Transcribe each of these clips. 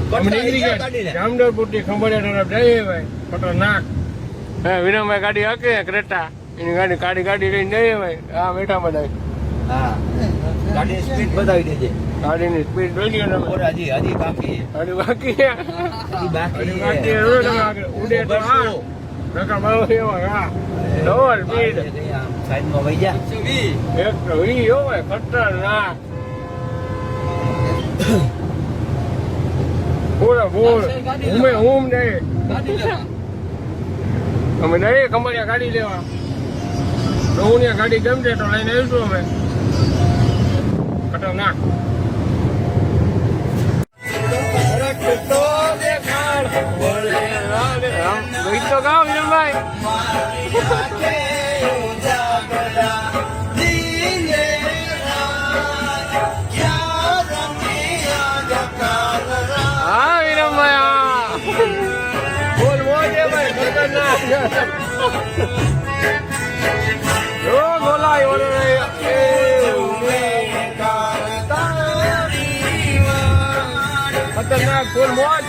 જામનગર પુટી ખંભાળિયા તરફ જઈએ ભાઈ ખતરનાક. હે વિનમભાઈ ગાડી હાકે ક્રેટા એની ગાડી ગાડી લઈને જઈએ ભાઈ. હા બેઠા બધા. હા ગાડીની સ્પીડ બતાવી દેજે. ગાડીની સ્પીડ જોઈ લો તમે. હજી બાકી ઉડે તો હા નકા બહુ એવા હા ડબલ સ્પીડ સાઈડમાં વહી જા. 120 હોય ખતરનાક. પૂરા પૂર હું નહીં અમે નહીં ખંભાળિયા ગાડી લેવા હું ને ગાડી ગમશે તો લઈને આવીશું અમે. ખતરનાક. ગીત તો ગાઓ વિરમભાઈ. હા વિરમભાઈ હા બોલ મોજે ભાઈ ખતરનાક. બોલાય ખતરનાક ફૂલ મોજ.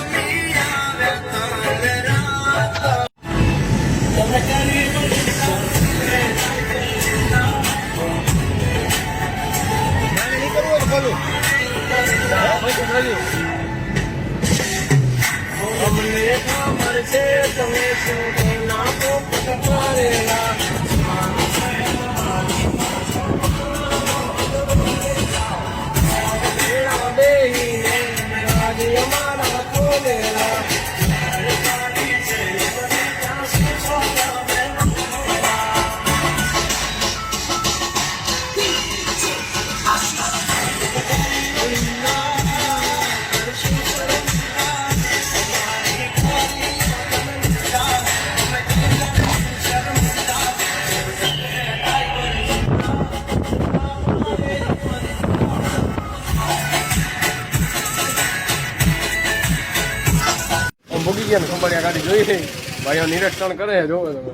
અમને ખબર છે તમે શું નાખો કરેલા ભૂગી ગયા ને ખંભાળિયા ગાડી જોઈ છે ભાઈઓ નિરીક્ષણ કરે છે. જોવો તમે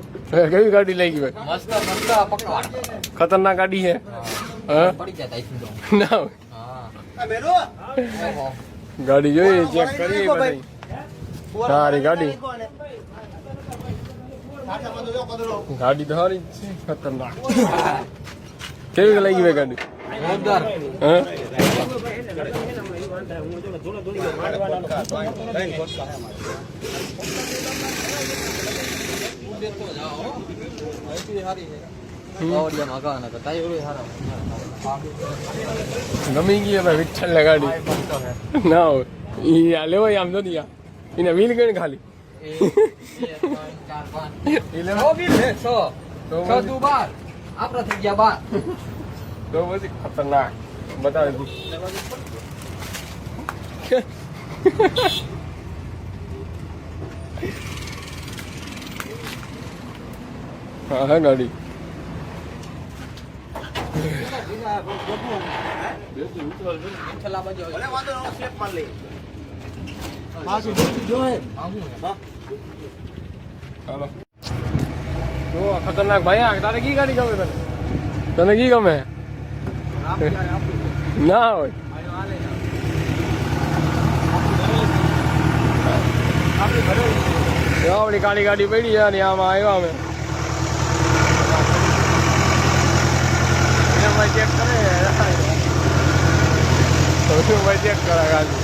કેવી ગાડી લઈ ગઈ ભાઈ. ખતરનાક ગાડી છે. ના ગાડી જોઈ ચેક કરી બધી સારી ગાડી તો સારી છે. ખતરનાક કેવી લઈ ગઈ ભાઈ ગાડી. ગમી ગઈ ભાઈ વિઠ્ઠલ ને ગાડી ના હોય લેવાય આમ નથી એને વ્હીલ ગણ ખાલી તો પછી ખતરનાક બતાવે. હા ગાડી ખતરનાક ભાઈ. તારે કી ગાડી ગમે તને કી ગમે ના હોય. આપણી કાળી ગાડી પડી છે ને આમાં આવ્યા અમે ચેક કરે ભાઈ ચેક કરે ગાડી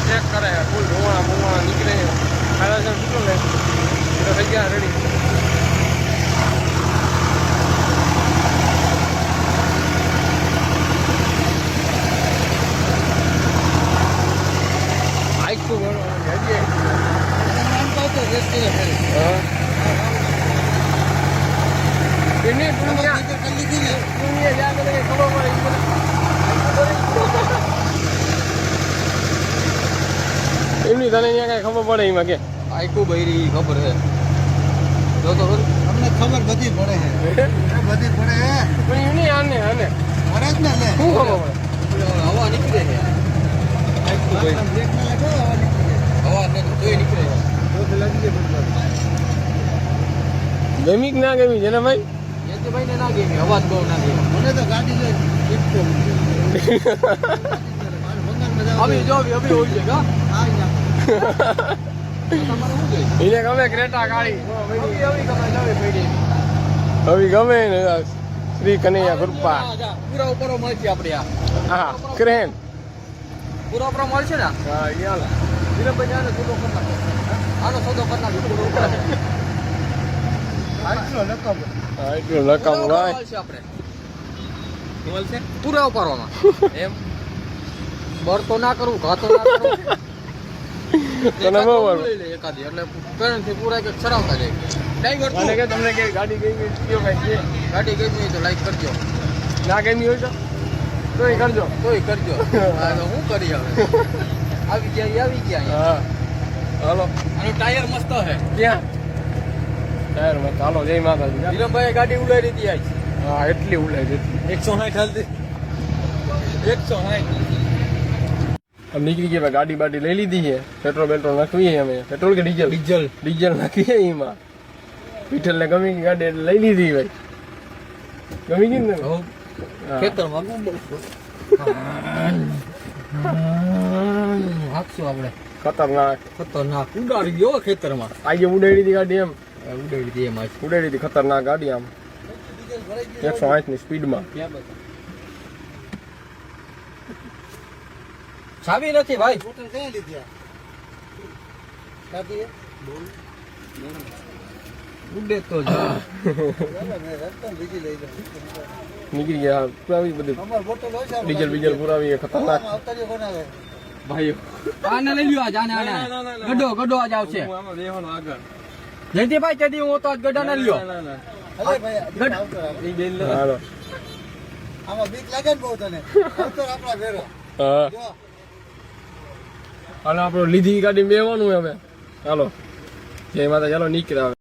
ચેક કરે ફૂલ ધોવાણા નીકળે ખાડા છે શું લે થઈ ગયા રેડી. એમની તને અહીંયા કઈ ખબર પડે એમાં કે આખું બૈરી ખબર છે. જો તો અમને ખબર બધી પડે છે બધી પડે છે પણ એમની આને આને પડે જ ને શું ખબર પડે. હવા નીકળે છે હવા નીકળે ગમી ના ગમી જેને ભાઈ ભાઈ ને ના ગમી અવાજ બહુ ના ગમી મને તો ગાડી જોઈ અભી જો અભી હોય છે કા હા તમારે શું જોઈએ એને ગમે ક્રેટા કાળી અભી ગમે નવી પડી હવે ગમે ને શ્રી કનૈયા કૃપા પૂરા ઉપર મળશે આપણે આ હા ક્રેન પૂરા ઉપર મળશે ને હા યાર વિરમભાઈ આનો સોદો કરી નાખો આનો સોદો કરી નાખો પૂરો ઉપર આટલો લકમ હા એટલું લકામ ભાઈ મળશે આપણે મળશે પૂરા ઉપાડવામાં એમ બર તો ના કરું ઘા તો ના કરું તને બહુ લઈ લે એકાદી એટલે કરણથી પૂરા કે સરાવતા જાય ડાઈવર મને કે તમને કે ગાડી ગઈ કયો કઈ છે ગાડી ગઈ હોય તો લાઈક કરજો ના ગમી હોય તો તોય કરજો તોય કરજો હા તો હું કરી હવે આવી ગયા હા હાલો આનું ટાયર મસ્ત હે ક્યાં ટાયર માં ચાલો જય માતાજી વિરમભાઈ ગાડી ઉલાડી હતી આજ હા એટલી ઉલાય એટલી 160 હાલતી 160 अब નીકળી ગયા ગાડી બાડી લઈ લીધી છે પેટ્રોલ બેટ્રોલ નાખવી અમે પેટ્રોલ કે ડીઝલ ડીઝલ નાખીએ એમાં પીઠલ ને ગમી ગઈ ગાડી એટલે લઈ લીધી ભાઈ ગમી ગઈ ને ખેતરમાં હાકશું આપણે ખતરનાક ઉડાડી ગયો ખેતરમાં આજે ઉડાડી હતી ગાડી એમ ઉડાડી દીધી એમાં ઉડાડી હતી ખતરનાક ગાડી આમ 160 ની સ્પીડમાં ચાવી નથી ભાઈ ઉડે તો નીકળી ગયા પુરાવી બધું ડીઝલ બીજલ પુરાવી ખતરનાક ભાઈઓ આને લઈ લ્યો આજ આને ગડો આજ આવશે જયંતિભાઈ ચડી હું તો આજ ગડા ના લ્યો હાલો આમાં બીક લાગે ને બહુ તને આપણા ભેરો હા હાલો આપણો લીધી ગાડી બેવાનું હવે હાલો જય માતા ચાલો નીકળ્યા